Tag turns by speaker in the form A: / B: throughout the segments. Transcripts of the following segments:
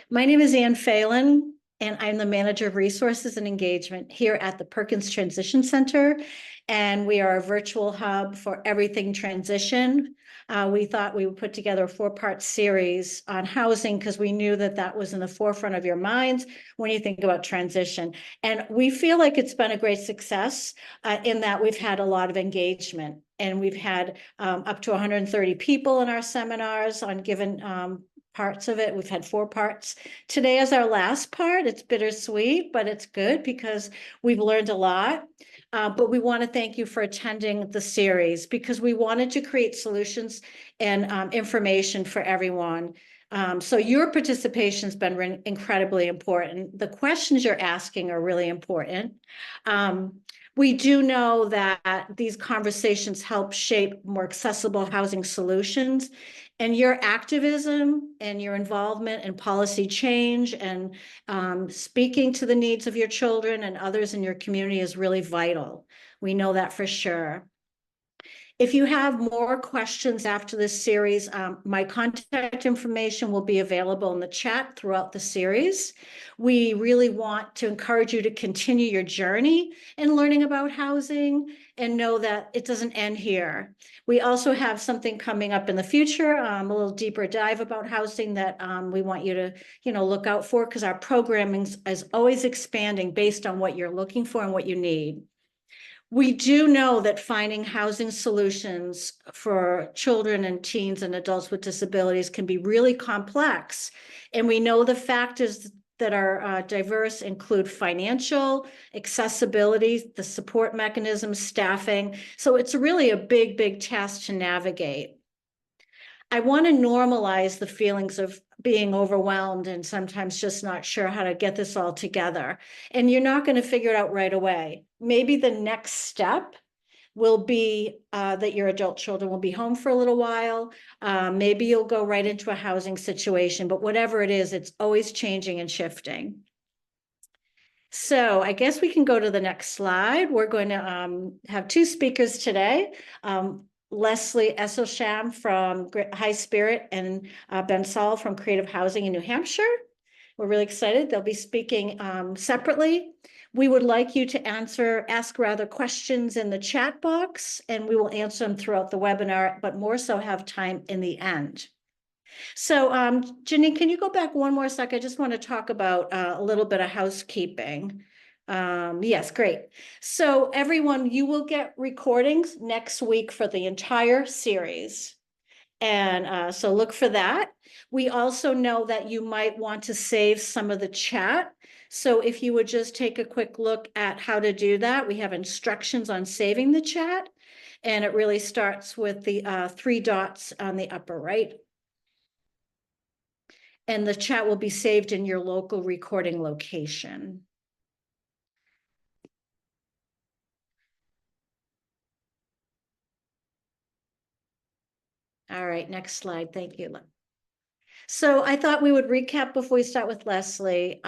A: My name is Ann Phelan, and I'm the Manager of Resources and Engagement here at the Perkins Transition Center. And we are a virtual hub for everything transition. We thought we would put together a 4-part series on housing because we knew that that was in the forefront of your minds when you think about transition. And we feel like it's been a great success in that we've had a lot of engagement. And we've had up to 130 people in our seminars on given parts of it. We've had 4 parts. Today is our last part. It's bittersweet, but it's good because we've learned a lot. But we want to thank you for attending the series because we wanted to create solutions and information for everyone. So your participation has been incredibly important. The questions you're asking are really important. We do know that these conversations help shape more accessible housing solutions, and your activism and your involvement in policy change and speaking to the needs of your children and others in your community is really vital. We know that for sure. If you have more questions after this series, my contact information will be available in the chat throughout the series. We really want to encourage you to continue your journey in learning about housing and know that it doesn't end here. We also have something coming up in the future, a little deeper dive about housing that we want you to, look out for because our programming is always expanding based on what you're looking for and what you need. We do know that finding housing solutions for children and teens and adults with disabilities can be really complex. And we know the factors that are diverse include financial, accessibility, the support mechanisms, staffing. So it's really a big, big task to navigate. I want to normalize the feelings of being overwhelmed and sometimes just not sure how to get this all together. And you're not going to figure it out right away. Maybe the next step will be that your adult children will be home for a little while. Maybe you'll go right into a housing situation, but whatever it is, it's always changing and shifting. So I guess we can go to the next slide. We're going to have 2 speakers today. Lesley Eshelman from High Spirit and Ben Sahl from Creative Housing in New Hampshire. We're really excited. They'll be speaking separately. We would like you to ask questions in the chat box, and we will answer them throughout the webinar, but more so have time in the end. So Jenny, can you go back one more sec? I just want to talk about a little bit of housekeeping. Yes, great. So everyone, you will get recordings next week for the entire series. And so look for that. We also know that you might want to save some of the chat. So if you would just take a quick look at how to do that, we have instructions on saving the chat. And it really starts with the 3 dots on the upper right. And the chat will be saved in your local recording location. All right, next slide. Thank you. So I thought we would recap before we start with Lesley.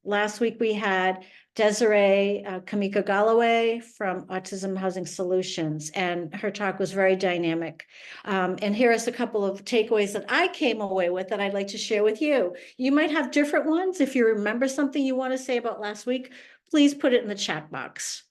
A: Last week we had Desiree Kamika Galloway from Autism Housing Solutions, and her talk was very dynamic. And here is a couple of takeaways that I came away with that I'd like to share with you. You might have different ones. If you remember something you want to say about last week, please put it in the chat box.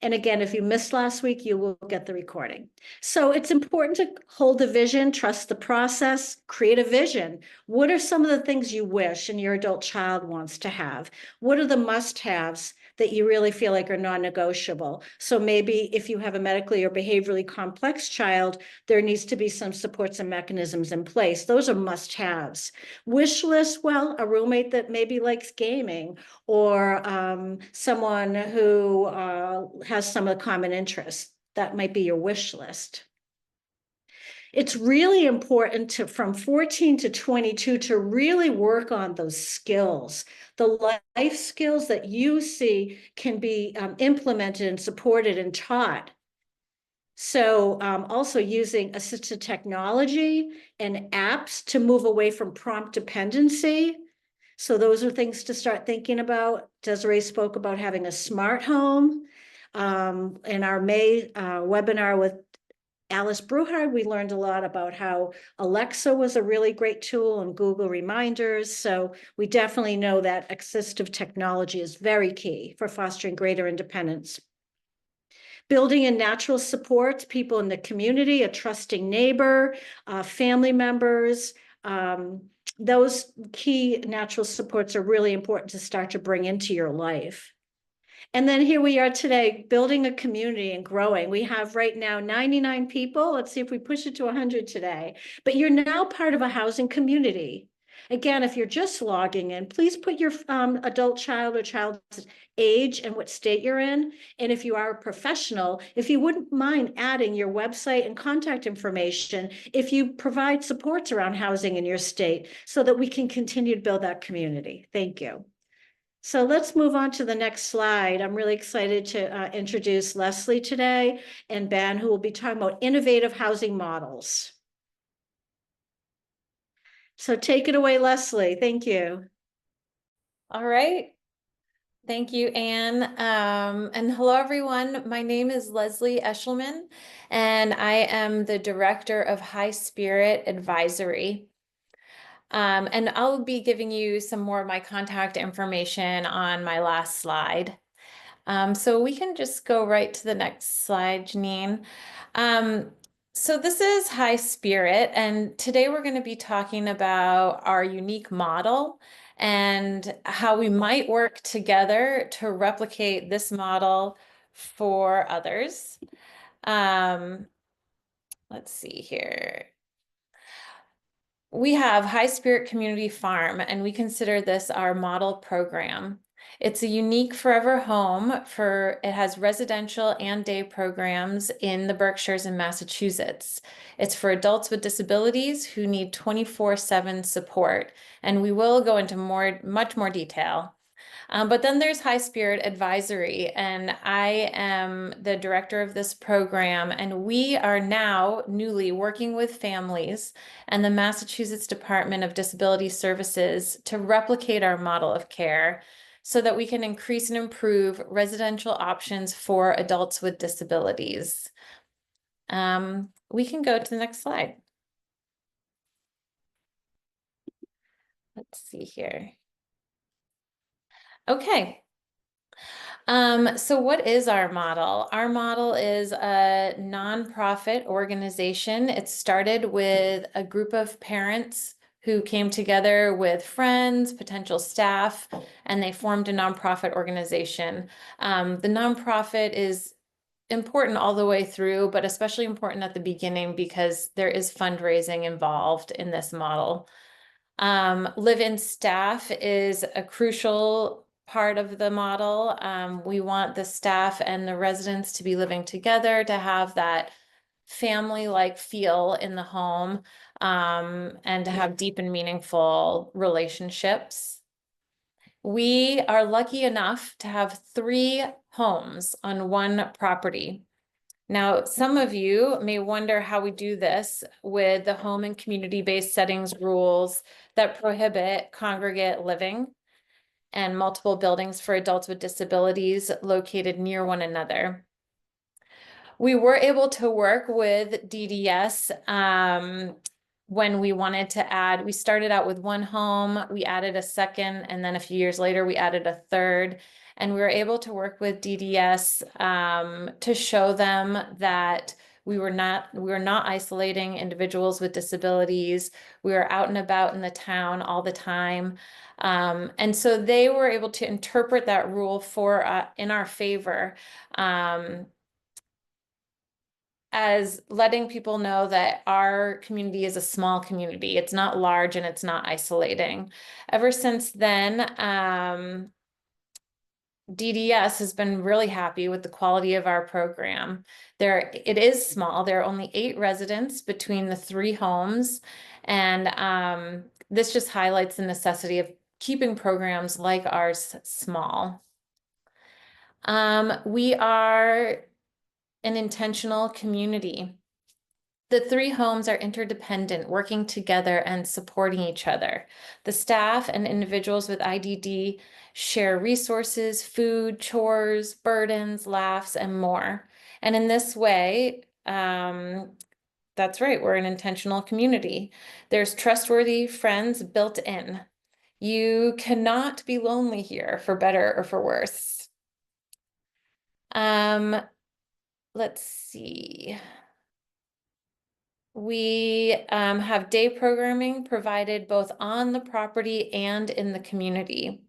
A: And again, if you missed last week, you will get the recording. So it's important to hold the vision, trust the process, create a vision. What are some of the things you wish and your adult child wants to have? What are the must-haves that you really feel like are non-negotiable? So maybe if you have a medically or behaviorally complex child, there needs to be some supports and mechanisms in place. Those are must-haves. Wish list, well, a roommate that maybe likes gaming, or someone who has some of the common interests. That might be your wish list. It's really important to, from 14 to 22, to really work on those skills, the life skills that you see can be implemented and supported and taught. So also using assistive technology and apps to move away from prompt dependency. So those are things to start thinking about. Desiree spoke about having a smart home. In our May webinar with Alice Bruhard, we learned a lot about how Alexa was a really great tool and Google Reminders. So we definitely know that assistive technology is very key for fostering greater independence. Building in natural support, people in the community, a trusting neighbor, family members, those key natural supports are really important to start to bring into your life. And then here we are today, building a community and growing. We have right now 99 people. Let's see if we push it to 100 today. But you're now part of a housing community. Again, if you're just logging in, please put your adult child or child's age and what state you're in. And if you are a professional, if you wouldn't mind adding your website and contact information, if you provide supports around housing in your state so that we can continue to build that community. Thank you. So let's move on to the next slide. I'm really excited to introduce Lesley today and Ben, who will be talking about innovative housing models. So take it away, Lesley. Thank you.
B: All right. Thank you, Anne. And hello, everyone. My name is Lesley Eshelman, and I am the Director of High Spirit Advisory. And I'll be giving you some more of my contact information on my last slide. So we can just go right to the next slide, Janine. So this is High Spirit, and today we're going to be talking about our unique model and how we might work together to replicate this model for others. Let's see here. We have High Spirit Community Farm, and we consider this our model program. It's a unique forever home it has residential and day programs in the Berkshires in Massachusetts. It's for adults with disabilities who need 24/7 support, and we will go into much more detail. But then there's High Spirit Advisory, and I am the director of this program, and we are now newly working with families and the Massachusetts Department of Disability Services to replicate our model of care so that we can increase and improve residential options for adults with disabilities. We can go to the next slide. Let's see here. Okay. So what is our model? Our model is a nonprofit organization. It started with a group of parents who came together with friends, potential staff, and they formed a nonprofit organization. The nonprofit is important all the way through, but especially important at the beginning because there is fundraising involved in this model. Live-in staff is a crucial part of the model. We want the staff and the residents to be living together, to have that family-like feel in the home, and to have deep and meaningful relationships. We are lucky enough to have 3 homes on one property. Now, some of you may wonder how we do this with the home and community-based settings rules that prohibit congregate living and multiple buildings for adults with disabilities located near one another. We were able to work with DDS when we wanted to add. We started out with 1 home, we added a second, and then a few years later, we added a third. And we were able to work with DDS to show them that we were not isolating individuals with disabilities. We were out and about in the town all the time. And so they were able to interpret that rule in our favor, as letting people know that our community is a small community. It's not large and it's not isolating. Ever since then, DDS has been really happy with the quality of our program. It is small. There are only 8 residents between the 3 homes. And this just highlights the necessity of keeping programs like ours small. We are an intentional community. The 3 homes are interdependent, working together and supporting each other. The staff and individuals with IDD share resources, food, chores, burdens, laughs, and more. And in this way, That's right, we're an intentional community. There's trustworthy friends built in. You cannot be lonely here, for better or for worse. Let's see. We have day programming provided both on the property and in the community.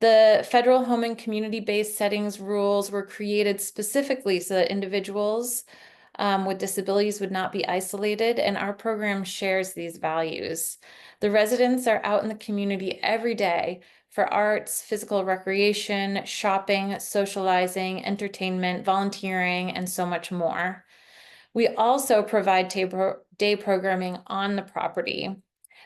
B: The federal home and community-based settings rules were created specifically so that individuals with disabilities would not be isolated, and our program shares these values. The residents are out in the community every day for arts, physical recreation, shopping, socializing, entertainment, volunteering, and so much more. We also provide day programming on the property.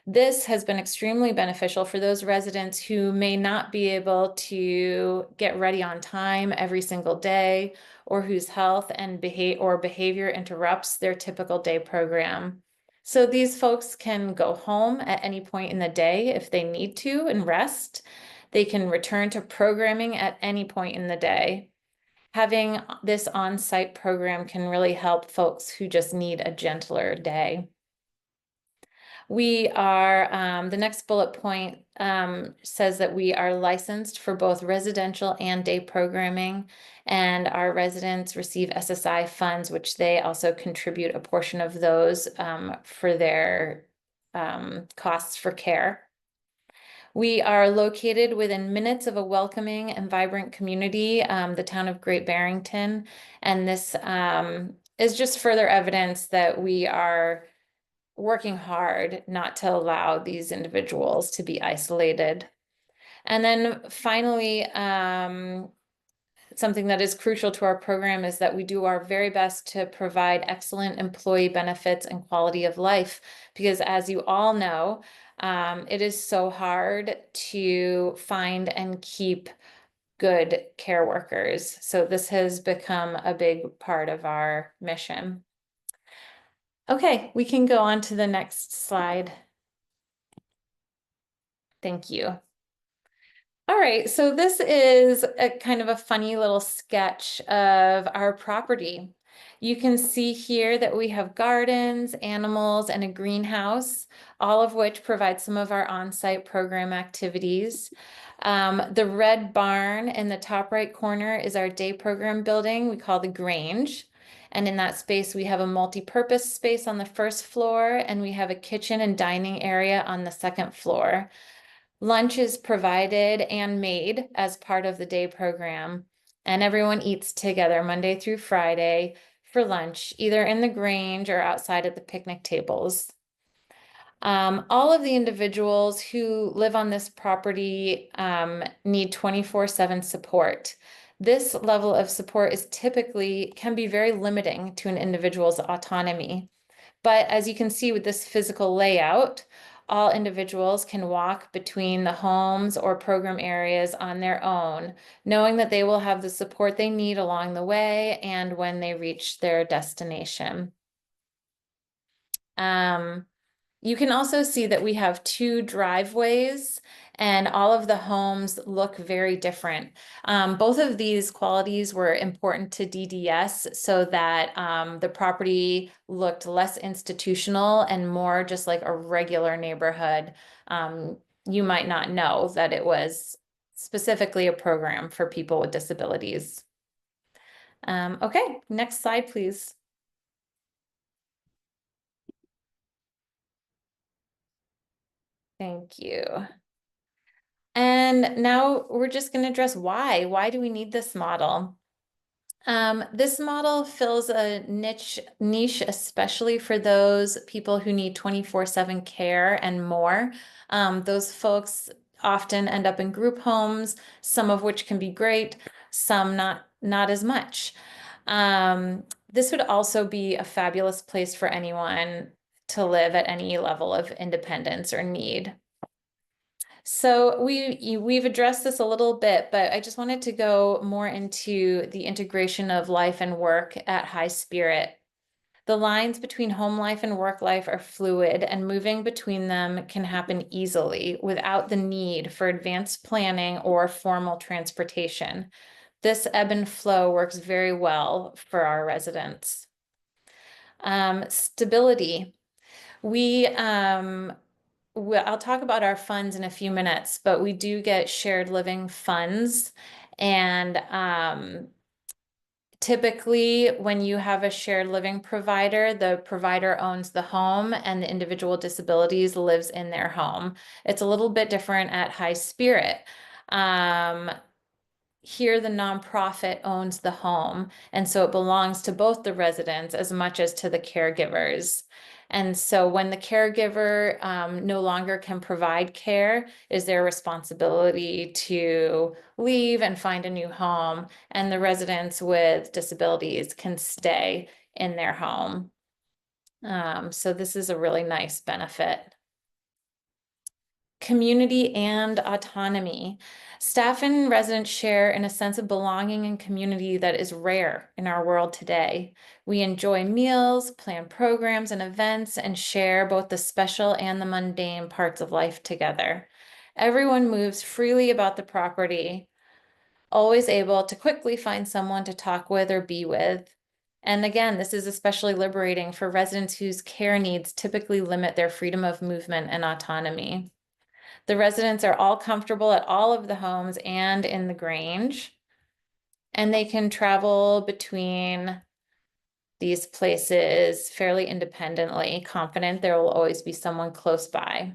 B: This has been extremely beneficial for those residents who may not be able to get ready on time every single day, or whose health and behavior interrupts their typical day program. So these folks can go home at any point in the day if they need to and rest. They can return to programming at any point in the day. Having this on-site program can really help folks who just need a gentler day. We are, the next bullet point says that we are licensed for both residential and day programming, and our residents receive SSI funds, which they also contribute a portion of those for their costs for care. We are located within minutes of a welcoming and vibrant community, the town of Great Barrington, and this is just further evidence that we are working hard not to allow these individuals to be isolated. And then finally, something that is crucial to our program is that we do our very best to provide excellent employee benefits and quality of life, because as you all know, it is so hard to find and keep good care workers. So this has become a big part of our mission. Okay, we can go on to the next slide. Thank you. All right, so this is a kind of a funny little sketch of our property. You can see here that we have gardens, animals, and a greenhouse, all of which provide some of our on-site program activities. The red barn in the top right corner is our day program building we call the Grange. And in that space, we have a multi-purpose space on the first floor, and we have a kitchen and dining area on the second floor. Lunch is provided and made as part of the day program, and everyone eats together Monday through Friday for lunch, either in the Grange or outside at the picnic tables. All of the individuals who live on this property need 24/7 support. This level of support can be very limiting to an individual's autonomy. But as you can see with this physical layout, all individuals can walk between the homes or program areas on their own, knowing that they will have the support they need along the way and when they reach their destination. You can also see that we have 2 driveways, and all of the homes look very different. Both of these qualities were important to DDS so that the property looked less institutional and more just like a regular neighborhood. You might not know that it was specifically a program for people with disabilities. Okay, next slide, please. Thank you. And now we're just going to address why. Why do we need this model? This model fills a niche, especially for those people who need 24/7 care and more. Those folks often end up in group homes, some of which can be great, some not as much. This would also be a fabulous place for anyone to live at any level of independence or need. So we've addressed this a little bit, but I just wanted to go more into the integration of life and work at High Spirit. The lines between home life and work life are fluid, and moving between them can happen easily without the need for advanced planning or formal transportation. This ebb and flow works very well for our residents. Stability. I'll talk about our funds in a few minutes, but we do get shared living funds. And typically, when you have a shared living provider, the provider owns the home and the individual disabilities lives in their home. It's a little bit different at High Spirit. Here, the nonprofit owns the home, and so it belongs to both the residents as much as to the caregivers. And so when the caregiver no longer can provide care, is their responsibility to leave and find a new home, and the residents with disabilities can stay in their home. So this is a really nice benefit. Community and autonomy. Staff and residents share in a sense of belonging and community that is rare in our world today. We enjoy meals, plan programs and events, and share both the special and the mundane parts of life together. Everyone moves freely about the property, always able to quickly find someone to talk with or be with. And again, this is especially liberating for residents whose care needs typically limit their freedom of movement and autonomy. The residents are all comfortable at all of the homes and in the Grange, and they can travel between these places fairly independently, confident there will always be someone close by.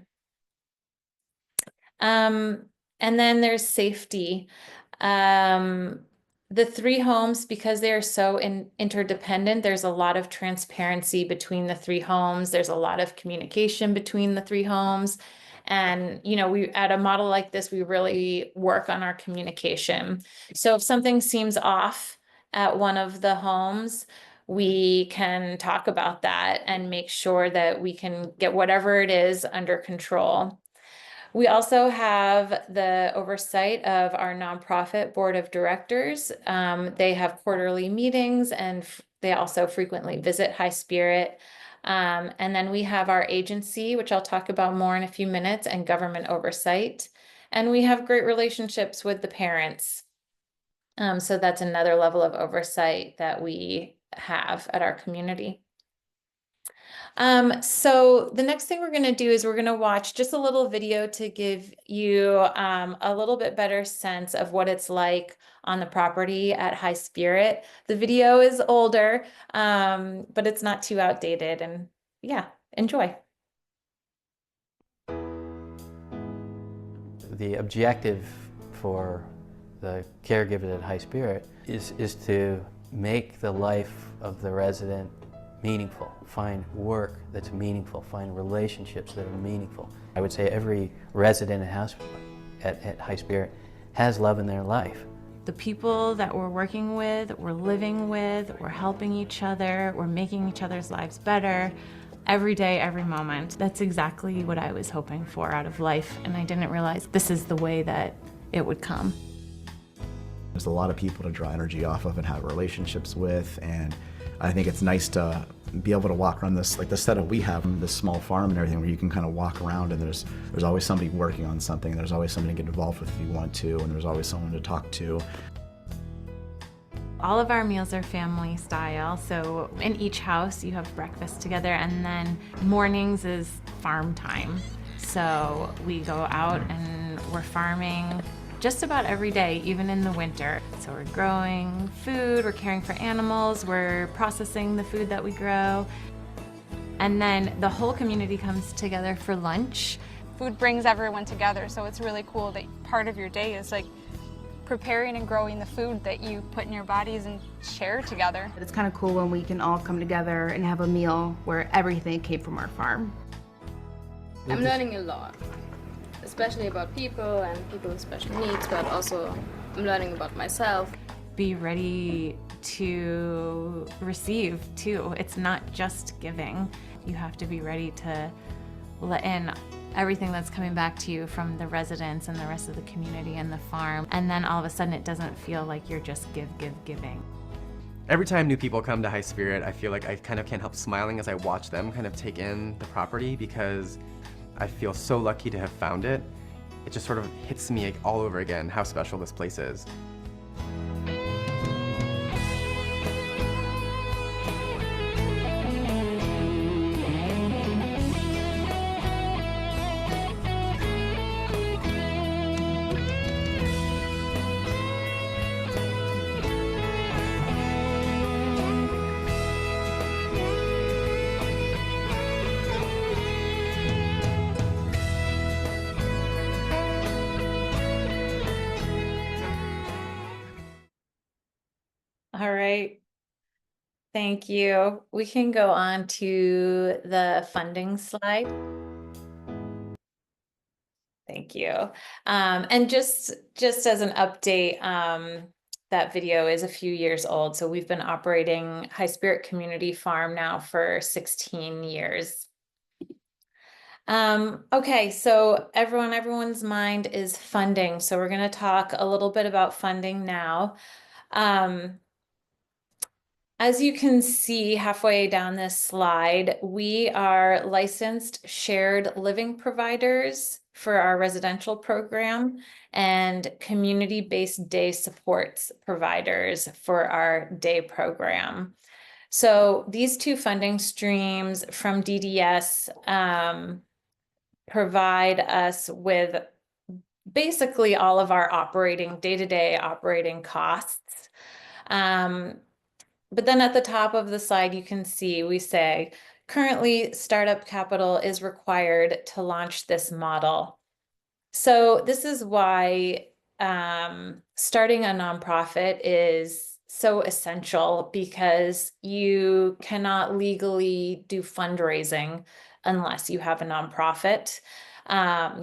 B: And then there's safety. The three homes, because they are so interdependent, there's a lot of transparency between the three homes. There's a lot of communication between the three homes. And, you know, we at a model like this, we really work on our communication. So if something seems off at one of the homes, we can talk about that and make sure that we can get whatever it is under control. We also have the oversight of our nonprofit board of directors. They have quarterly meetings, and they also frequently visit High Spirit. And then we have our agency, which I'll talk about more in a few minutes, and government oversight. And we have great relationships with the parents. So that's another level of oversight that we have at our community. So the next thing we're going to do is we're going to watch just a little video to give you a little bit better sense of what it's like on the property at High Spirit. The video is older, but it's not too outdated, and yeah, enjoy.
C: The objective for the caregivers at High Spirit is to make the life of the resident meaningful, find work that's meaningful, find relationships that are meaningful. I would say every resident at High Spirit has love in their life.
D: The people that we're working with, we're living with, we're helping each other, we're making each other's lives better every day, every moment. That's exactly what I was hoping for out of life, and I didn't realize this is the way that it would come.
E: There's a lot of people to draw energy off of and have relationships with, and I think it's nice to be able to walk around this, like the setup we have, this small farm and everything, where you can kind of walk around and there's always somebody working on something, there's always somebody to get involved with if you want to, and there's always someone to talk to.
D: All of our meals are family style, so in each house you have breakfast together, and then mornings is farm time. So we go out and we're farming just about every day, even in the winter. So we're growing food, we're caring for animals, we're processing the food that we grow. And then the whole community comes together for lunch.
F: Food brings everyone together, so it's really cool that part of your day is like preparing and growing the food that you put in your bodies and share together.
G: It's kind of cool when we can all come together and have a meal where everything came from our farm.
H: I'm learning a lot, especially about people and people with special needs, but also I'm learning about myself.
D: Be ready to receive too. It's not just giving. You have to be ready to let in everything that's coming back to you from the residents and the rest of the community and the farm. And then all of a sudden it doesn't feel like you're just giving.
I: Every time new people come to High Spirit, I feel like I kind of can't help smiling as I watch them kind of take in the property, because I feel so lucky to have found it. It just sort of hits me all over again how special this place is.
B: All right. Thank you. We can go on to the funding slide. Thank you. And just as an update, that video is a few years old. So we've been operating High Spirit Community Farm now for 16 years. Okay, so everyone's mind is funding. So we're going to talk a little bit about funding now. As you can see halfway down this slide, we are licensed shared living providers for our residential program and community-based day supports providers for our day program. So these two funding streams from DDS provide us with basically all of our operating, day-to-day operating costs. But then at the top of the slide, you can see we say, currently startup capital is required to launch this model. So this is why starting a nonprofit is so essential, because you cannot legally do fundraising unless you have a nonprofit.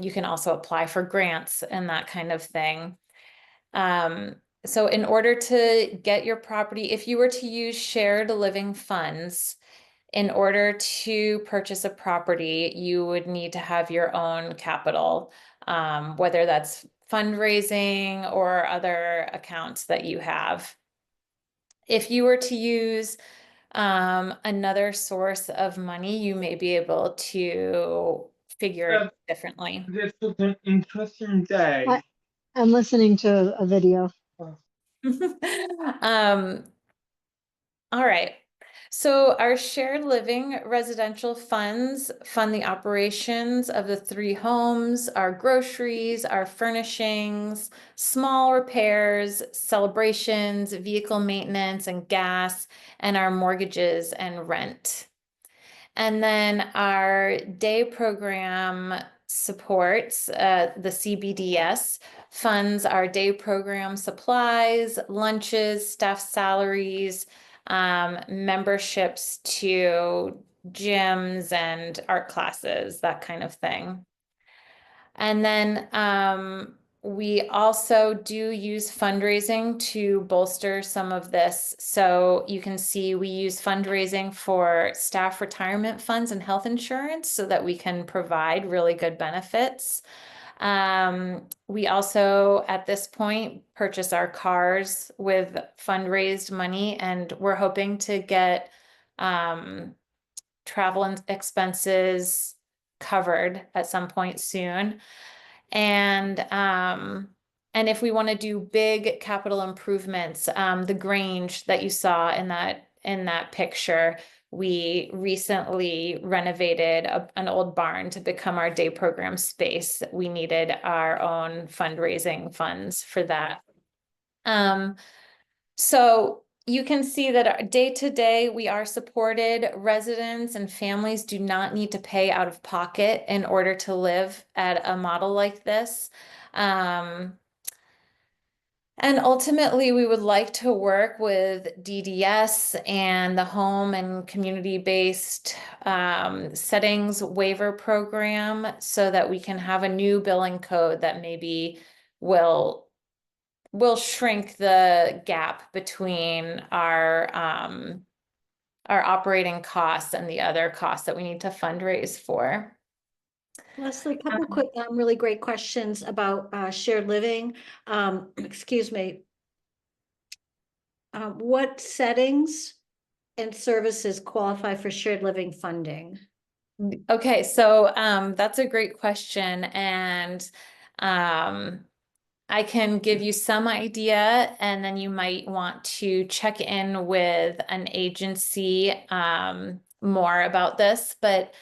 B: You can also apply for grants and that kind of thing. So in order to get your property, if you were to use shared living funds, in order to purchase a property, you would need to have your own capital, whether that's fundraising or other accounts that you have. If you were to use another source of money, you may be able to figure it differently.
J: This was an interesting day.
K: I'm listening to a video.
B: All right. So our shared living residential funds fund the operations of the 3 homes, our groceries, our furnishings, small repairs, celebrations, vehicle maintenance and gas, and our mortgages and rent. And then our day program supports, the CBDS funds our day program supplies, lunches, staff salaries, memberships to gyms and art classes, that kind of thing. And then we also do use fundraising to bolster some of this. So you can see we use fundraising for staff retirement funds and health insurance so that we can provide really good benefits. We also, at this point, purchase our cars with fundraised money, and we're hoping to get travel and expenses covered at some point soon. And if we want to do big capital improvements, the Grange that you saw in that picture, we recently renovated an old barn to become our day program space. We needed our own fundraising funds for that. So you can see that our day-to-day, we are supported. Residents and families do not need to pay out of pocket in order to live at a model like this. And ultimately, we would like to work with DDS and the home and community-based settings waiver program so that we can have a new billing code that maybe will shrink the gap between our operating costs and the other costs that we need to fundraise for.
A: Lesley, a couple quick, really great questions about shared living. Excuse me. What settings and services qualify for shared living funding?
B: Okay, so that's a great question, and I can give you some idea, and then you might want to check in with an agency more about this, but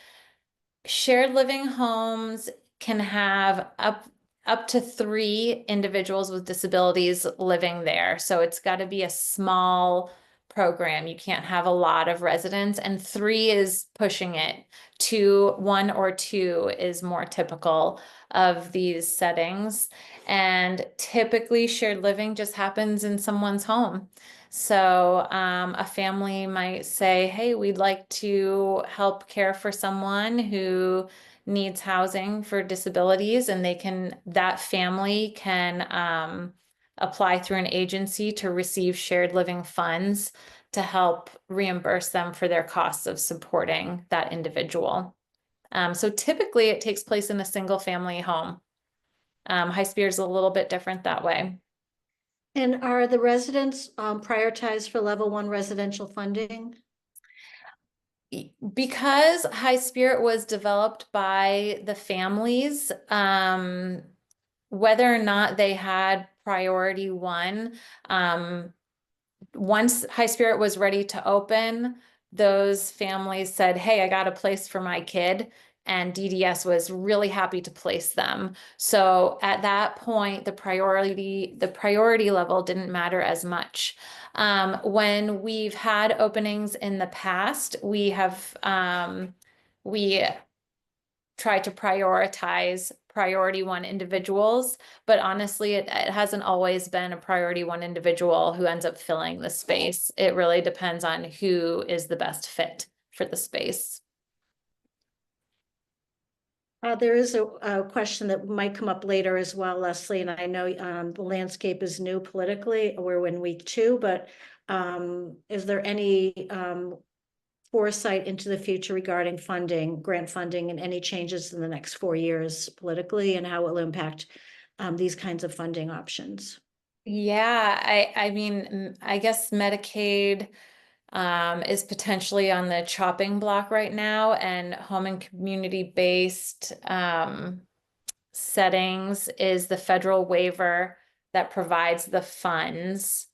B: shared living homes can have up to 3 individuals with disabilities living there. So it's got to be a small program. You can't have a lot of residents, and 3 is pushing it. 1 or 2 is more typical of these settings. And typically shared living just happens in someone's home. So a family might say, hey, we'd like to help care for someone who needs housing for disabilities, and that family can apply through an agency to receive shared living funds to help reimburse them for their costs of supporting that individual. So typically it takes place in a single family home. High Spirit is a little bit different that way.
A: And are the residents prioritized for level 1 residential funding?
B: Because High Spirit was developed by the families, whether or not they had priority 1, once High Spirit was ready to open, those families said, hey, I got a place for my kid. And DDS was really happy to place them. So at that point, the priority level didn't matter as much. When we've had openings in the past, we try to prioritize priority 1 individuals, but honestly, it hasn't always been a priority 1 individual who ends up filling the space. It really depends on who is the best fit for the space.
A: There is a question that might come up later as well, Lesley, and I know the landscape is new politically. We're in week 2, but is there any foresight into the future regarding funding, grant funding, and any changes in the next 4 years politically, and how it will impact these kinds of funding options?
B: Yeah, I mean, I guess Medicaid is potentially on the chopping block right now, and home and community-based settings is the federal waiver that provides the funds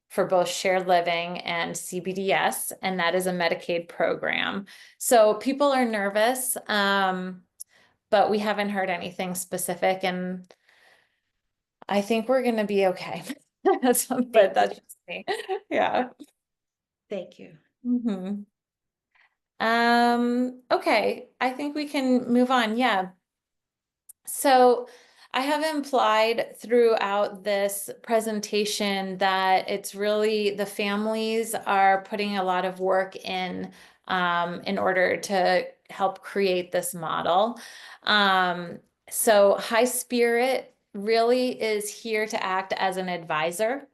B: for both shared living and CBDS, and that is a Medicaid program. So people are nervous, but we haven't heard anything specific, and I think we're going to be okay. But that's just me. Yeah.
A: Thank you.
B: Mm-hmm. Okay, I think we can move on. Yeah. So I have implied throughout this presentation that it's really the families are putting a lot of work in order to help create this model. So High Spirit really is here to act as an advisor.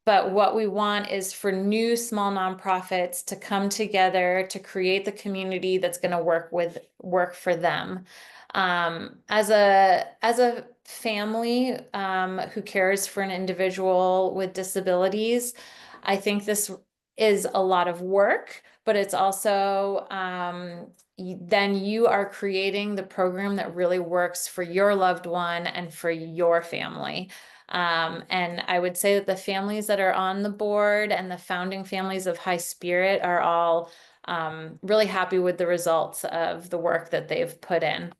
B: But what we want is for new small nonprofits to come together to create the community that's going to work for them. As a family who cares for an individual with disabilities, I think this is a lot of work, but it's also then you are creating the program that really works for your loved one and for your family. And I would say that the families that are on the board and the founding families of High Spirit are all really happy with the results of the work that they've put in.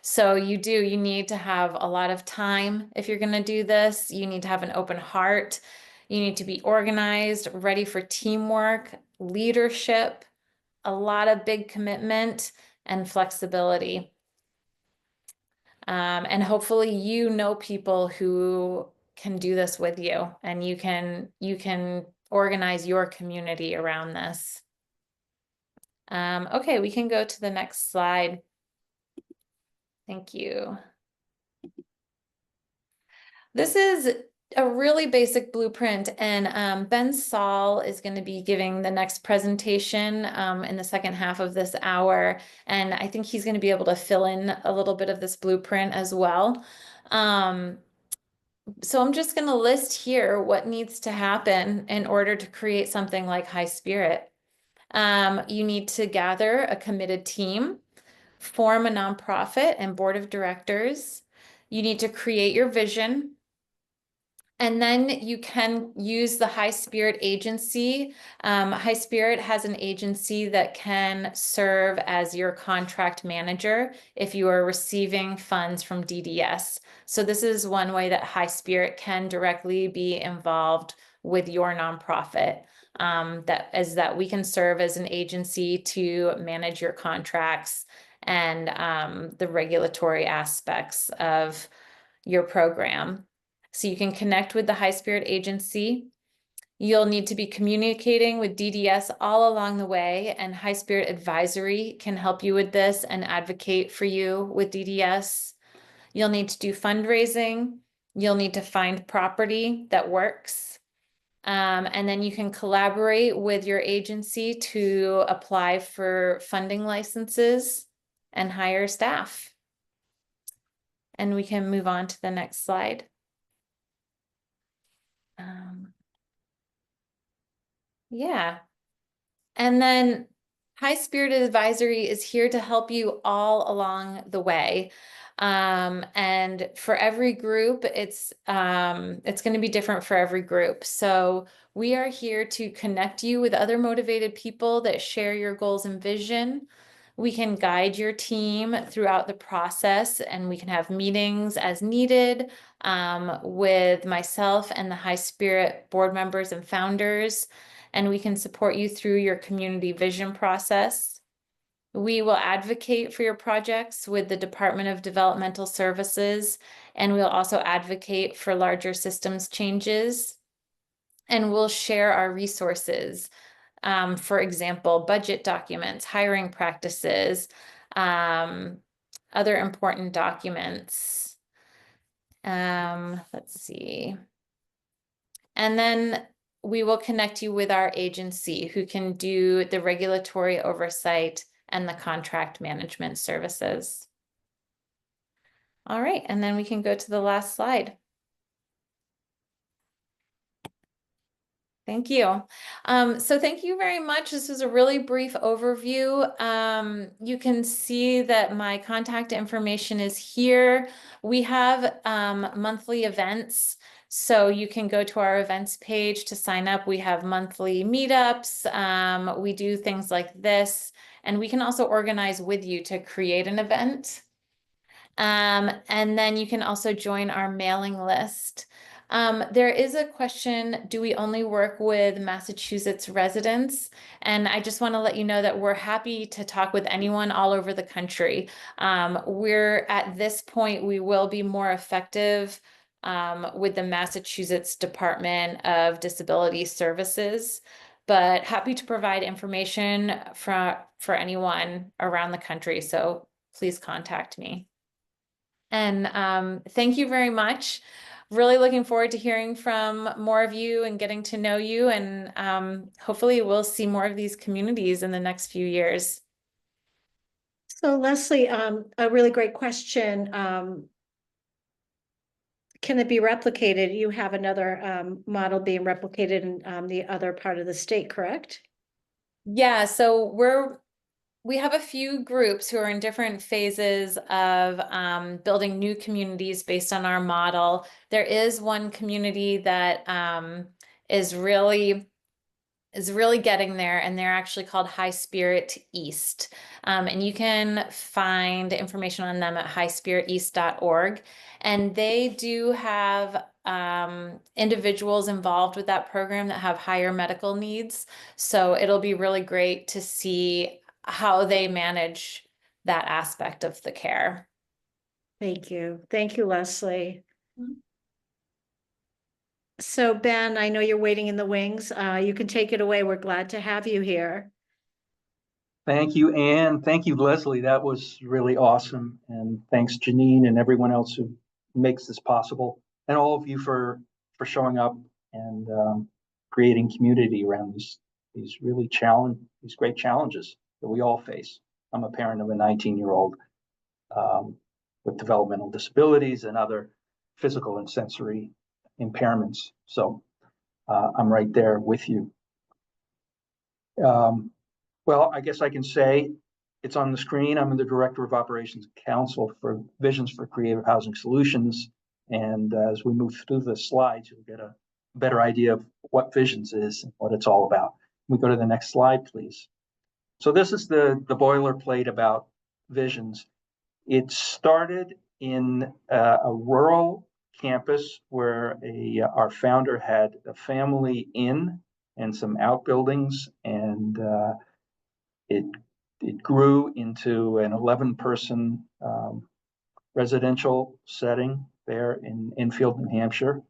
B: So you need to have a lot of time if you're going to do this. You need to have an open heart. You need to be organized, ready for teamwork, leadership, a lot of big commitment, and flexibility. And hopefully you know people who can do this with you, and you can organize your community around this. Okay, we can go to the next slide. Thank you. This is a really basic blueprint, and Ben Sahl is going to be giving the next presentation in the second half of this hour, and I think he's going to be able to fill in a little bit of this blueprint as well. So I'm just going to list here what needs to happen in order to create something like High Spirit. You need to gather a committed team, form a nonprofit and board of directors. You need to create your vision. And then you can use the High Spirit agency. High Spirit has an agency that can serve as your contract manager if you are receiving funds from DDS. So this is one way that High Spirit can directly be involved with your nonprofit. That we can serve as an agency to manage your contracts and the regulatory aspects of your program. So you can connect with the High Spirit Agency. You'll need to be communicating with DDS all along the way, and High Spirit Advisory can help you with this and advocate for you with DDS. You'll need to do fundraising. You'll need to find property that works. And then you can collaborate with your agency to apply for funding licenses and hire staff. And we can move on to the next slide. Yeah. And then High Spirited Advisory is here to help you all along the way. And for every group, it's going to be different for every group. So we are here to connect you with other motivated people that share your goals and vision. We can guide your team throughout the process, and we can have meetings as needed with myself and the High Spirit board members and founders, and we can support you through your community vision process. We will advocate for your projects with the Department of Developmental Services, and we'll also advocate for larger systems changes. And we'll share our resources. For example, budget documents, hiring practices, other important documents. Let's see. And then we will connect you with our agency who can do the regulatory oversight and the contract management services. All right, and then we can go to the last slide. Thank you. So thank you very much. This was a really brief overview. You can see that my contact information is here. We have monthly events, so you can go to our events page to sign up. We have monthly meetups. We do things like this, and we can also organize with you to create an event. And then you can also join our mailing list. There is a question, do we only work with Massachusetts residents? And I just want to let you know that we're happy to talk with anyone all over the country. We're at this point, we will be more effective with the Massachusetts Department of Disability Services, but happy to provide information for anyone around the country. So please contact me. And thank you very much. Really looking forward to hearing from more of you and getting to know you. And hopefully we'll see more of these communities in the next few years.
A: So Lesley, a really great question. Can it be replicated? You have another model being replicated in the other part of the state, correct?
B: Yeah, so we have a few groups who are in different phases of building new communities based on our model. There is one community that is really getting there, and they're actually called High Spirit East. And you can find information on them at highspiriteast.org. And they do have individuals involved with that program that have higher medical needs. So it'll be really great to see how they manage that aspect of the care.
A: Thank you. Thank you, Lesley. So Ben, I know you're waiting in the wings. You can take it away. We're glad to have you here.
L: Thank you, Anne. Thank you, Lesley. That was really awesome. And thanks, Janine, and everyone else who makes this possible. And all of you for showing up and creating community around these great challenges that we all face. I'm a parent of a 19-year-old with developmental disabilities and other physical and sensory impairments. So I'm right there with you. Well, I guess I can say it's on the screen. I'm the Director of Operations Counsel for Visions for Creative Housing Solutions. And as we move through the slides, you'll get a better idea of what Visions is and what it's all about. Can we go to the next slide, please? So this is the boilerplate about Visions. It started in a rural campus where our founder had a family inn and some outbuildings, and it grew into an 11-person residential setting there in Enfield, New Hampshire,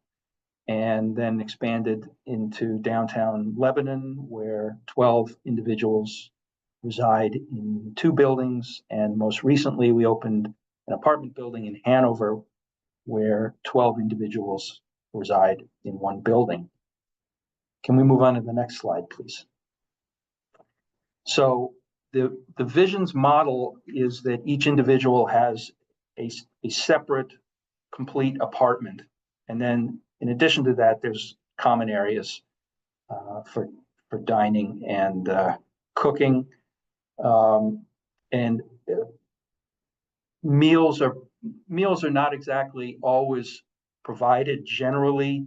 L: and then expanded into downtown Lebanon, where 12 individuals reside in 2 buildings. And most recently, we opened an apartment building in Hanover, where 12 individuals reside in 1 building. Can we move on to the next slide, please? So the Visions model is that each individual has a separate, complete apartment. And then in addition to that, there's common areas for dining and cooking. And meals are not exactly always provided. Generally,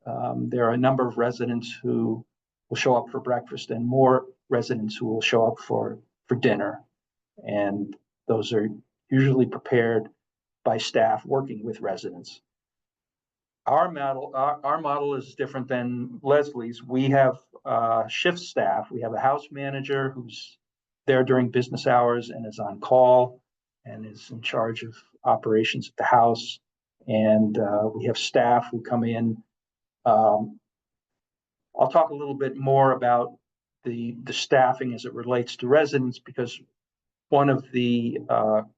L: there are a number of residents who will show up for breakfast and more residents who will show up for dinner. And those are usually prepared by staff working with residents. Our model is different than Lesley's. We have shift staff. We have a house manager who's there during business hours and is on call and is in charge of operations at the house. And we have staff who come in. I'll talk a little bit more about the staffing as it relates to residents, because one of the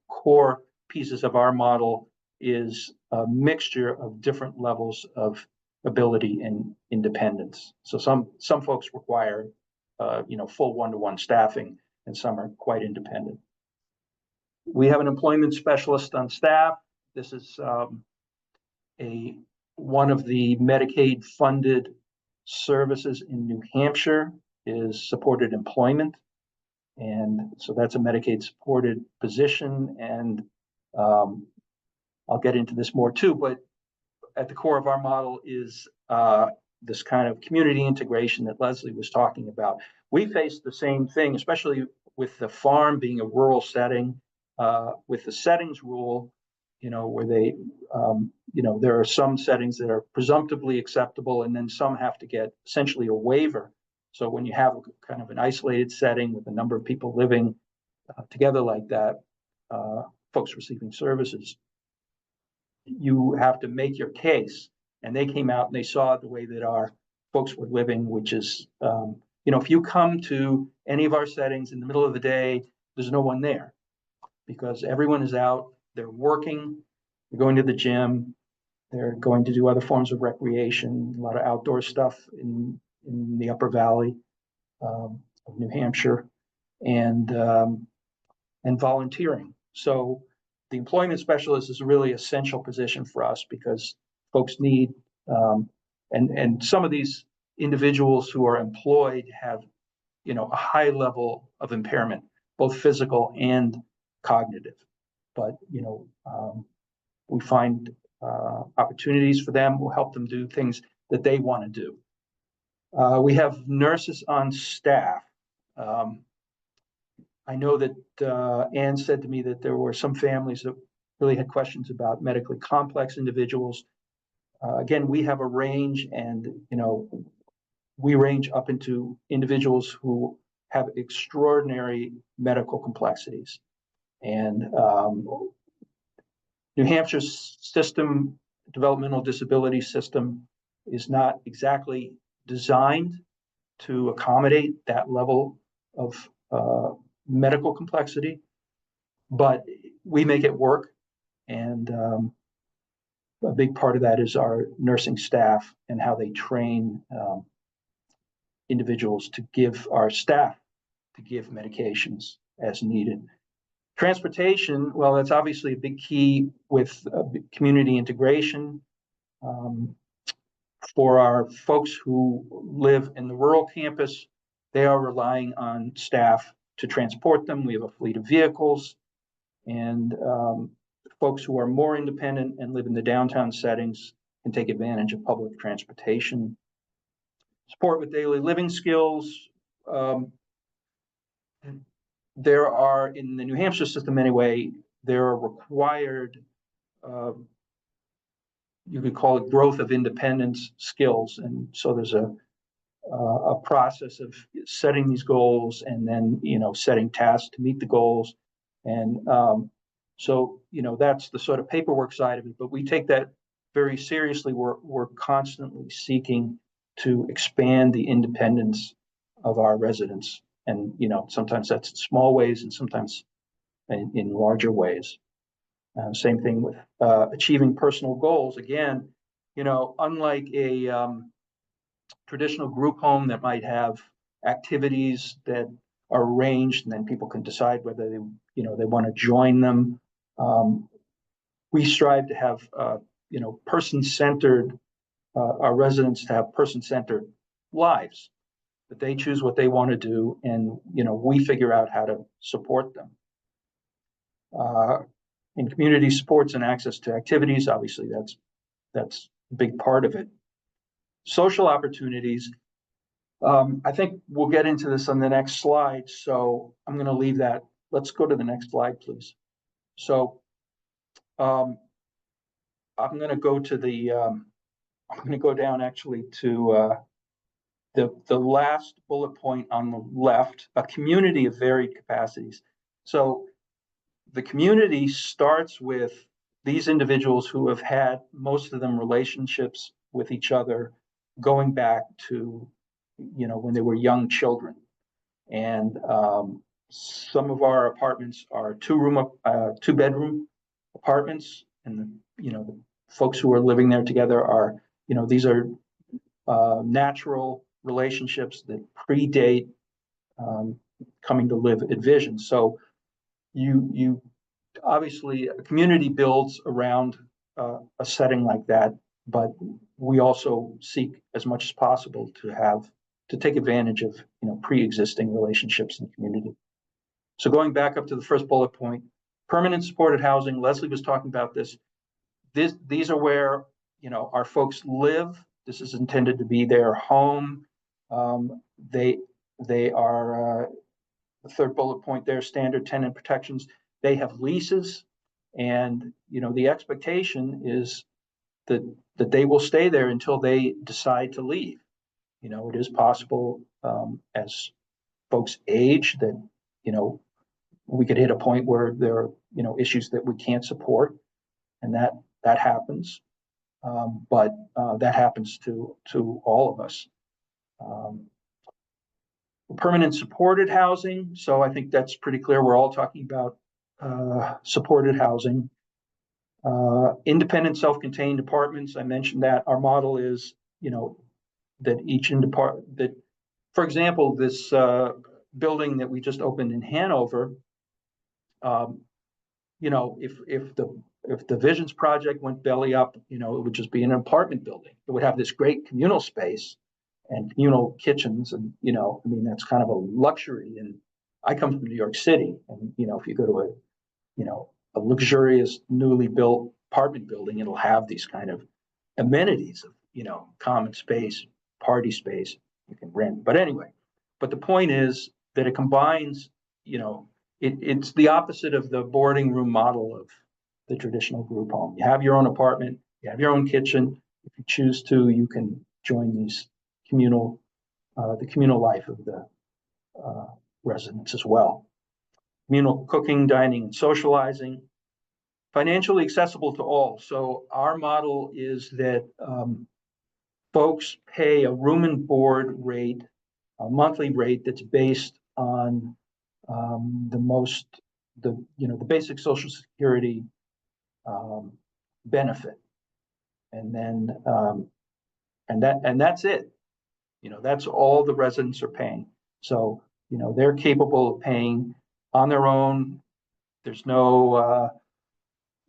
L: core pieces of our model is a mixture of different levels of ability and independence. So some folks require full one-to-one staffing, and some are quite independent. We have an employment specialist on staff. This is one of the Medicaid funded services in New Hampshire is supported employment. And so that's a Medicaid supported position. And I'll get into this more too, but at the core of our model is this kind of community integration that Lesley was talking about. We face the same thing, especially with the farm being a rural setting, with the settings rule, where they, there are some settings that are presumptively acceptable, and then some have to get essentially a waiver. So when you have kind of an isolated setting with a number of people living together like that, folks receiving services, you have to make your case. And they came out and they saw the way that our folks were living, which is, if you come to any of our settings in the middle of the day, there's no one there because everyone is out, they're working, they're going to the gym, they're going to do other forms of recreation, a lot of outdoor stuff in the Upper Valley of New Hampshire, and volunteering. So the employment specialist is a really essential position for us because folks need, and some of these individuals who are employed have, a high level of impairment, both physical and cognitive. But, we find opportunities for them. We'll help them do things that they want to do. We have nurses on staff. I know that Anne said to me that there were some families that really had questions about medically complex individuals. Again, we have a range, and we range up into individuals who have extraordinary medical complexities. And New Hampshire's system, developmental disability system, is not exactly designed to accommodate that level of medical complexity, but we make it work. And a big part of that is our nursing staff and how they train individuals to give our staff to give medications as needed. Transportation, well, that's obviously a big key with community integration. For our folks who live in the rural campus, they are relying on staff to transport them. We have a fleet of vehicles, and folks who are more independent and live in the downtown settings can take advantage of public transportation. Support with daily living skills. There are, in the New Hampshire system anyway, there are required, you could call it growth of independence skills. And so there's a process of setting these goals and then, setting tasks to meet the goals. And So, that's the sort of paperwork side of it, but we take that very seriously. We're constantly seeking to expand the independence of our residents. And, sometimes that's in small ways and sometimes in larger ways. Same thing with achieving personal goals. Again, unlike a traditional group home that might have activities that are arranged and then people can decide whether they want to join them. We strive to have, person-centered, our residents to have person-centered lives, that they choose what they want to do, and, we figure out how to support them. In community supports and access to activities, obviously that's a big part of it. Social opportunities, I think we'll get into this on the next slide, so I'm going to leave that. Let's go to the next slide, please. So I'm going to go to I'm going to go down actually to the last bullet point on the left, a community of varied capacities. So the community starts with these individuals who have had, most of them, relationships with each other going back to, when they were young children. And some of our apartments are two-bedroom apartments, and the folks who are living there together are, these are natural relationships that predate coming to live at Vision. So you obviously, a community builds around a setting like that, but we also seek as much as possible to take advantage of pre-existing relationships in the community. So going back up to the first bullet point, permanent supported housing. Lesley was talking about this. These are where our folks live. This is intended to be their home. They are the third bullet point there, standard tenant protections. They have leases, and the expectation is that they will stay there until they decide to leave. It is possible as folks age that we could hit a point where there are issues that we can't support, and that happens. But that happens to all of us. Permanent supported housing. So I think that's pretty clear. We're all talking about supported housing. Independent self-contained apartments. I mentioned that our model is, that each that, for example, this building that we just opened in Hanover, if the Visions project went belly up, it would just be an apartment building. It would have this great communal space and communal kitchens, and that's kind of a luxury. And I come from New York City, and if you go to a luxurious newly built apartment building, it'll have these kind of amenities of common space, party space you can rent. But anyway, the point is that it combines, it's the opposite of the boarding room model of the traditional group home. You have your own apartment, you have your own kitchen. If you choose to, you can join these the communal life of the residents as well. Communal cooking, dining, and socializing. Financially accessible to all. So our model is that folks pay a room and board rate, a monthly rate that's based on the basic Social Security benefit, and then and that's it. That's all the residents are paying. So they're capable of paying on their own. There's no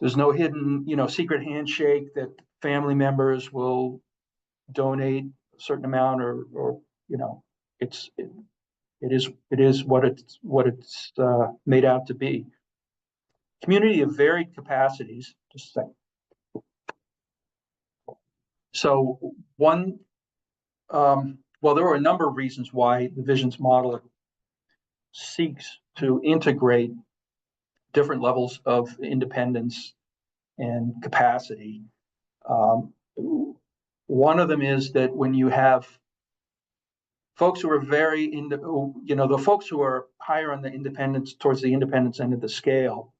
L: hidden secret handshake that family members will donate a certain amount, or it is what it's made out to be. Community of varied capacities. Just a second. So there were a number of reasons why the Visions model seeks to integrate different levels of independence and capacity. One of them is that when you have folks who are the folks who are higher on the independence, towards the independence end of the scale,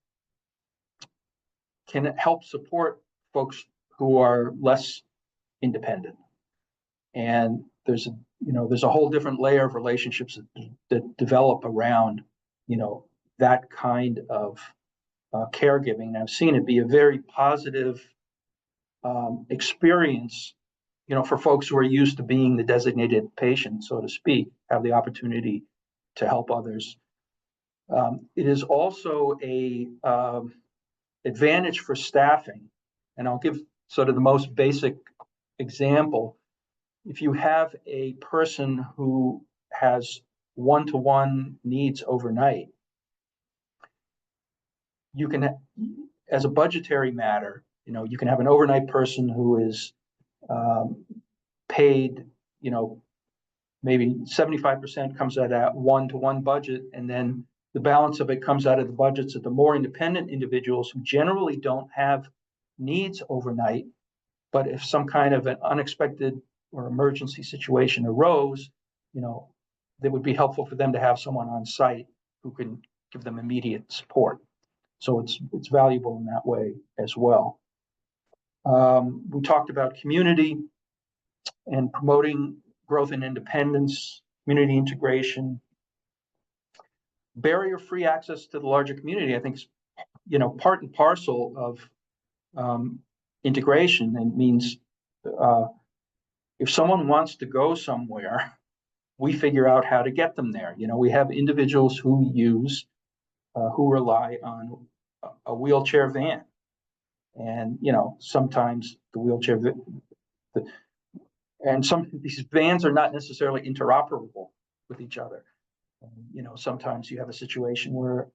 L: can help support folks who are less independent. And there's a whole different layer of relationships that develop around, that kind of caregiving. And I've seen it be a very positive experience, for folks who are used to being the designated patient, so to speak, have the opportunity to help others. It is also a advantage for staffing. And I'll give sort of the most basic example. If you have a person who has one-to-one needs overnight, you can, as a budgetary matter, you can have an overnight person who is paid, maybe 75% comes out of that one-to-one budget, and then the balance of it comes out of the budgets of the more independent individuals who generally don't have needs overnight. But if some kind of an unexpected or emergency situation arose, that would be helpful for them to have someone on site who can give them immediate support. So it's valuable in that way as well. We talked about community and promoting growth and independence, community integration, barrier-free access to the larger community. I think is, part and parcel of integration. And means if someone wants to go somewhere, we figure out how to get them there. We have individuals who rely on a wheelchair van, and sometimes the wheelchair and some of these vans are not necessarily interoperable with each other. Sometimes you have a situation where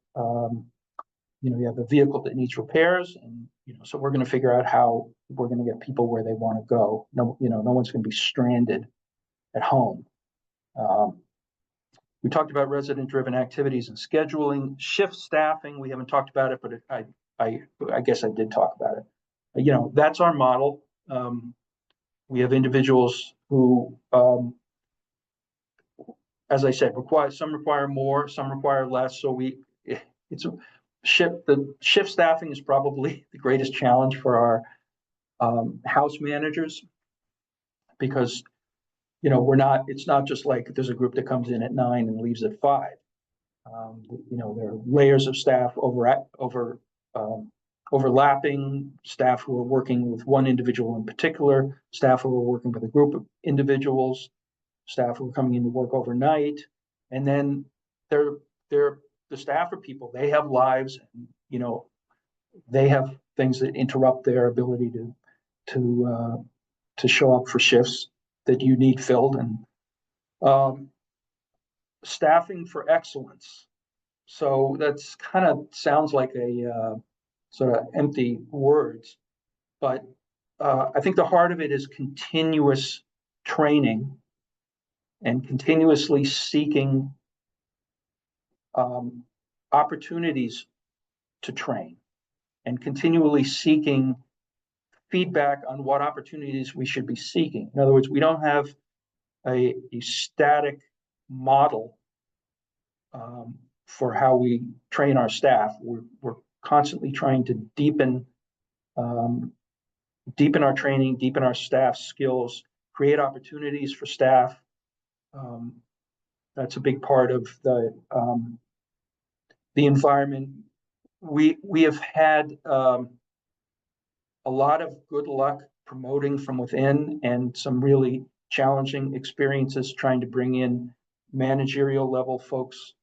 L: you have a vehicle that needs repairs, and so we're going to figure out how we're going to get people where they want to go. No one's going to be stranded at home. We talked about resident-driven activities and scheduling, shift staffing. We haven't talked about it, but I guess I did talk about it. That's our model. We have individuals who, as I said, some require more, some require less. So the shift staffing is probably the greatest challenge for our house managers, because it's not just like there's a group that comes in at 9 and leaves at 5. There are layers of staff overlapping, staff who are working with one individual in particular, staff who are working with a group of individuals, staff who are coming in to work overnight, and then the staff are people. They have lives, and they have things that interrupt their ability to show up for shifts that you need filled. And staffing for excellence. So that's kind of sounds like a sort of empty words, but I think the heart of it is continuous training and continuously seeking opportunities to train, and continually seeking feedback on what opportunities we should be seeking. In other words, we don't have a static model for how we train our staff. We're constantly trying to deepen our training, deepen our staff skills, create opportunities for staff. That's a big part of the environment. We have had a lot of good luck promoting from within, and some really challenging experiences trying to bring in managerial level folks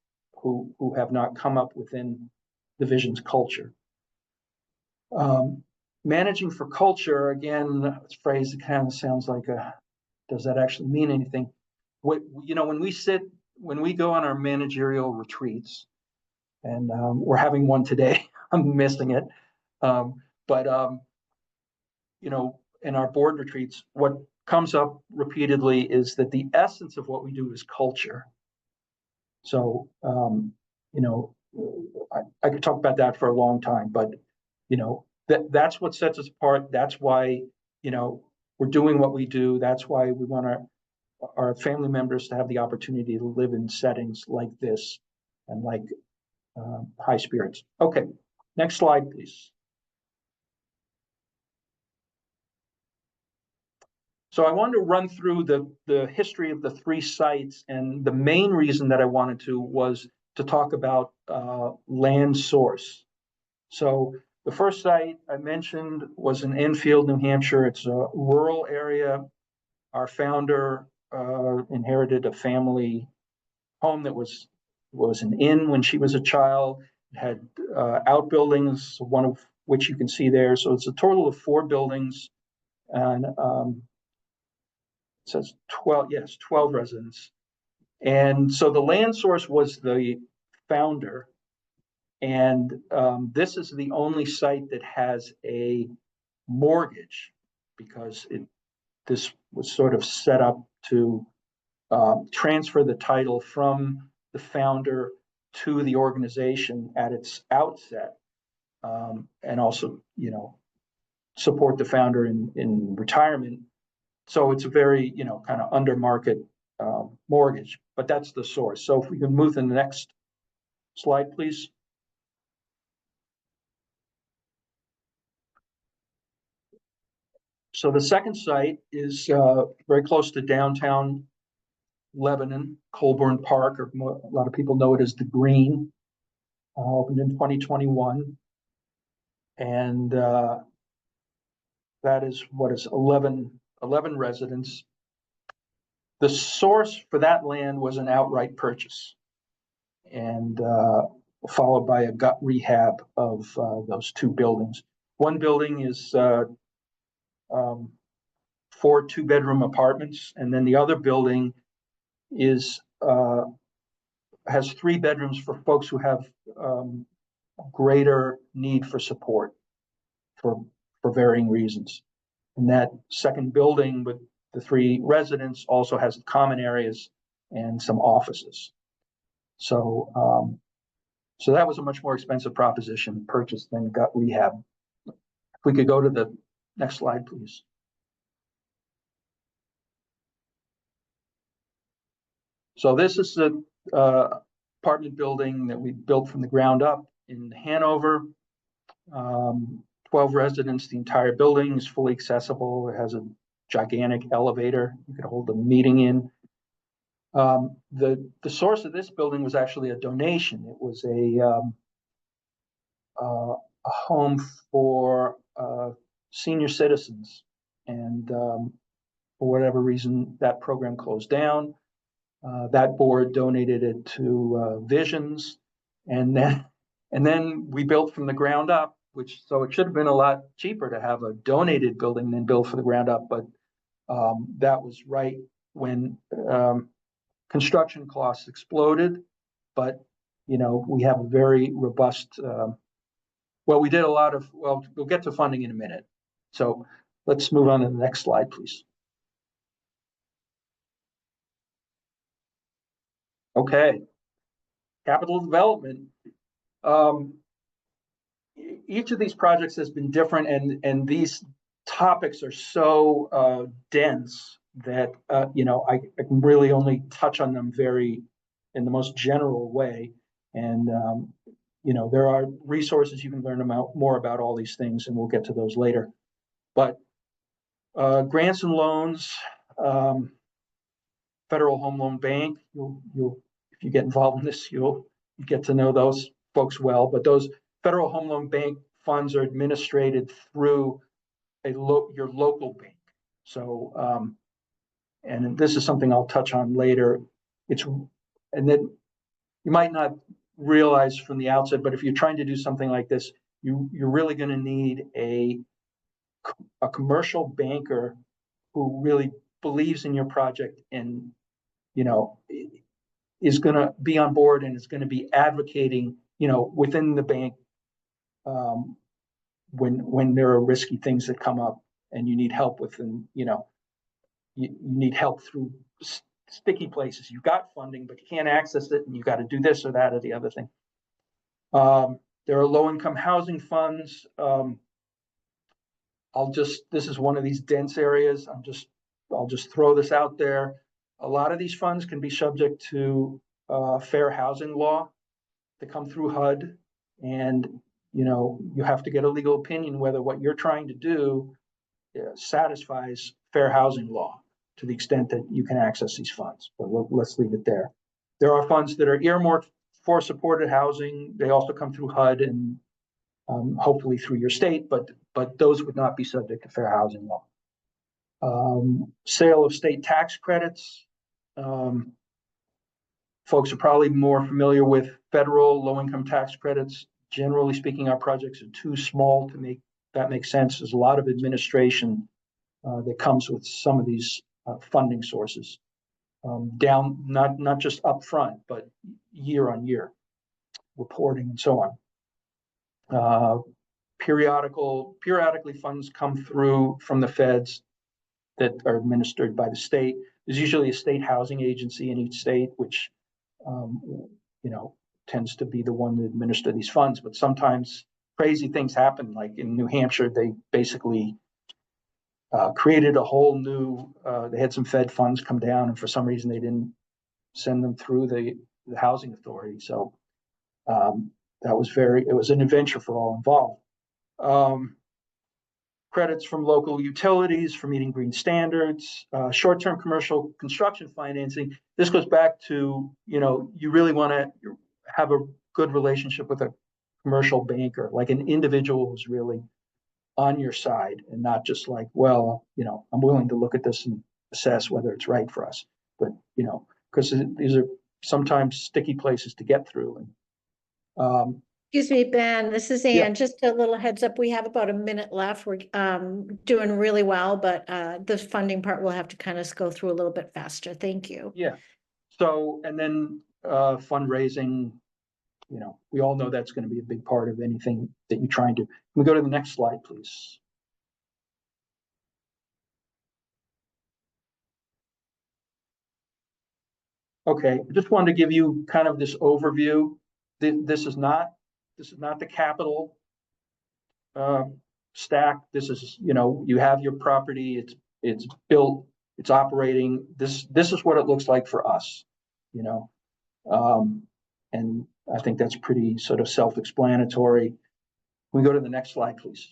L: who have not come up within the Vision's culture. Managing for culture, again, a phrase that kind of sounds like does that actually mean anything? When we go on our managerial retreats, and we're having one today, I'm missing it. But in our board retreats, what comes up repeatedly is that the essence of what we do is culture. So, I could talk about that for a long time, but, that's what sets us apart. That's why, we're doing what we do. That's why we want our family members to have the opportunity to live in settings like this and like high spirits. Okay, next slide, please. So I wanted to run through the history of the three sites, and the main reason that I wanted to was to talk about land source. So the first site I mentioned was in Enfield, New Hampshire. It's a rural area. Our founder inherited a family home that was an inn when she was a child. It had outbuildings, one of which you can see there. So it's a total of 4 buildings, and it says 12, yes, 12 residents. And so the land source was the founder. And this is the only site that has a mortgage, because this was sort of set up to transfer the title from the founder to the organization at its outset, and also, support the founder in retirement. So it's a very, kind of under market mortgage, but that's the source. So if we can move to the next slide, please. So the second site is very close to downtown Lebanon, Colburn Park, or a lot of people know it as the Green, opened in 2021. And that is what is 11 residents. The source for that land was an outright purchase, and followed by a gut rehab of those 2 buildings. One building is 4 2-bedroom apartments, and then the other building is has 3 bedrooms for folks who have greater need for support for varying reasons. And that second building with the 3 residents also has common areas and some offices. So so that was a much more expensive proposition purchase than gut rehab. If we could go to the next slide, please. So this is the apartment building that we built from the ground up in Hanover. 12 residents, the entire building is fully accessible. It has a gigantic elevator you could hold a meeting in. The source of this building was actually a donation. It was a home for senior citizens, and for whatever reason, that program closed down. That board donated it to Visions, and then we built from the ground up, so it should have been a lot cheaper to have a donated building than build from the ground up, but that was right when construction costs exploded. But we have a very robust, we did a lot of, we'll get to funding in a minute. So let's move on to the next slide, please. Okay, capital development. Each of these projects has been different, and these topics are so dense that I can really only touch on them in the most general way. And there are resources you can learn more about all these things, and we'll get to those later. But grants and loans, Federal Home Loan Bank, you'll if you get involved in this, you get to know those folks well. But those Federal Home Loan Bank funds are administered through your local bank. So, and this is something I'll touch on later. And then you might not realize from the outset, but if you're trying to do something like this, you're really going to need a commercial banker who really believes in your project and is going to be on board and is going to be advocating within the bank when there are risky things that come up and you need help with, and you need help through sticky places. You've got funding, but you can't access it, and you got to do this or that or the other thing. There are low-income housing funds. This is one of these dense areas. I'll just throw this out there. A lot of these funds can be subject to fair housing law to come through HUD, and you have to get a legal opinion whether what you're trying to do satisfies fair housing law to the extent that you can access these funds. But let's leave it there. There are funds that are earmarked for supported housing. They also come through HUD and hopefully through your state, but those would not be subject to fair housing law. Sale of state tax credits. Folks are probably more familiar with federal low-income tax credits. Generally speaking, our projects are too small to make that make sense. There's a lot of administration that comes with some of these funding sources, down not just upfront, but year on year, reporting and so on. Periodically funds come through from the feds that are administered by the state. There's usually a state housing agency in each state, which tends to be the one to administer these funds. But sometimes crazy things happen. Like in New Hampshire, they basically created a whole new. They had some Fed funds come down, and for some reason they didn't send them through the housing authority. So it was an adventure for all involved. Credits from local utilities for meeting green standards, short-term commercial construction financing. This goes back to, you really want to have a good relationship with a commercial banker, like an individual who's really on your side and not just like, well, I'm willing to look at this and assess whether it's right for us. But, because these are sometimes sticky places to get through. And
A: Excuse me, Ben, this is Ann.
L: Yeah.
A: Just a little heads up, we have about a minute left. We're doing really well, but the funding part we'll have to kind of go through a little bit faster. Thank you.
L: Yeah. So, and then fundraising, we all know that's going to be a big part of anything that you're trying to. Can we go to the next slide, please? Okay, I just wanted to give you kind of this overview. This is not the capital stack. This is, you have your property, it's built, it's operating. This is what it looks like for us, and I think that's pretty sort of self-explanatory. We go to the next slide, please.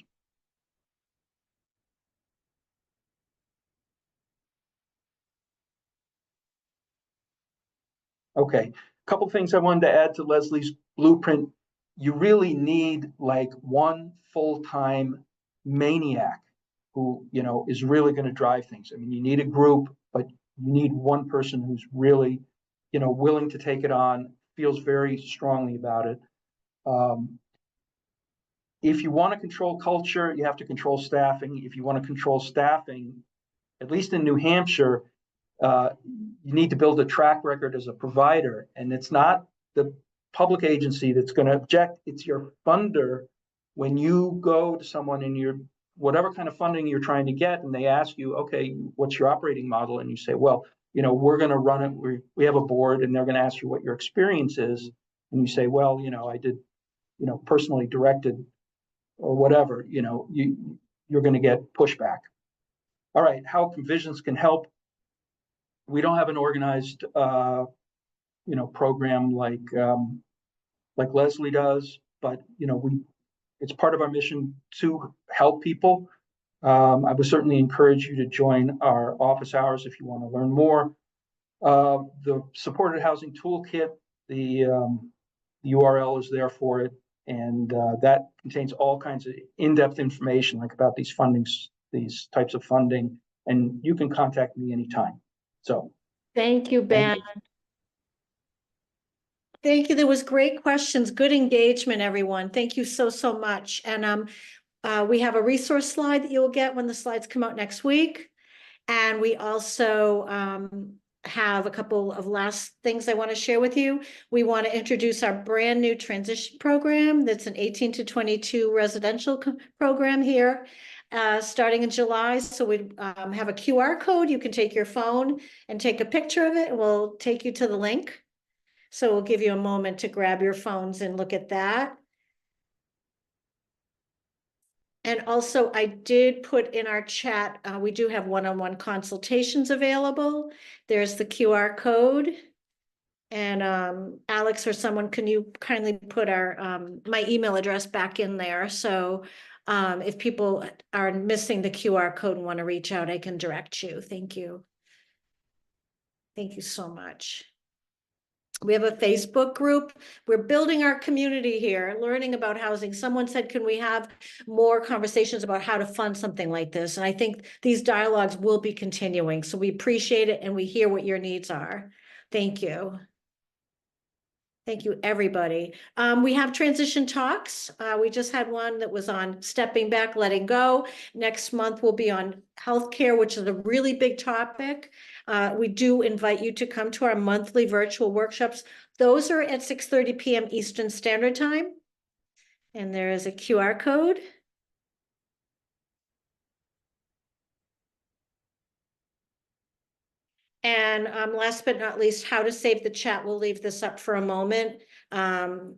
L: Okay, a couple things I wanted to add to Leslie's blueprint. You really need like one full-time maniac who, is really going to drive things. I mean, you need a group, but you need one person who's really, willing to take it on, feels very strongly about it. If you want to control culture, you have to control staffing. If you want to control staffing, at least in New Hampshire, you need to build a track record as a provider. And it's not the public agency that's going to object. It's your funder. When you go to someone in your whatever kind of funding you're trying to get, and they ask you, okay, what's your operating model? And you say, well, we're going to run it. We have a board, and they're going to ask you what your experience is. And you say, well, I did, personally directed or whatever, you're going to get pushback. All right, how Visions can help. We don't have an organized, program like Lesley does, but it's part of our mission to help people. I would certainly encourage you to join our office hours if you want to learn more. The supported housing toolkit, the URL is there for it, and that contains all kinds of in-depth information like about these fundings, these types of funding, and you can contact me anytime. So
A: thank you, Ben. Thank you. There was great questions, good engagement, everyone. Thank you so much. And we have a resource slide that you'll get when the slides come out next week. And we also have a couple of last things I want to share with you. We want to introduce our brand new transition program. That's an 18 to 22 residential program here. Starting in July. So we have a QR code. You can take your phone and take a picture of it, and we'll take you to the link. So we'll give you a moment to grab your phones and look at that. And also I did put in our chat, we do have one-on-one consultations available. There's the QR code. And Alex or someone, can you kindly put our my email address back in there? So If people are missing the QR code and want to reach out, I can direct you. Thank you. Thank you so much. We have a Facebook group. We're building our community here, learning about housing. Someone said, can we have more conversations about how to fund something like this? And I think these dialogues will be continuing. So we appreciate it and we hear what your needs are. Thank you. Thank you, everybody. We have transition talks. We just had one that was on stepping back, letting go. Next month will be on healthcare, which is a really big topic. We do invite you to come to our monthly virtual workshops. Those are at 6:30 p.m. Eastern Standard Time. And there is a QR code. And last but not least, how to save the chat. We'll leave this up for a moment.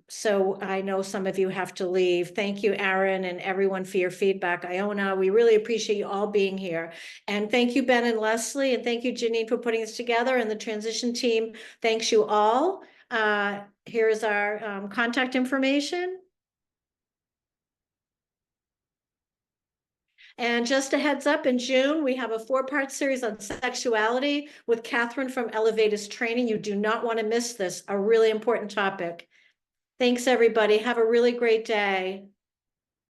A: So I know some of you have to leave. Thank you, Aaron, and everyone for your feedback. Iona, we really appreciate you all being here. And thank you, Ben and Lesley, and thank you, Janine, for putting this together, and the transition team. Thanks you all. Here's our contact information. And just a heads up, in June, we have a 4-part series on sexuality with Catherine from Elevators Training. You do not want to miss this, a really important topic. Thanks, everybody. Have a really great day.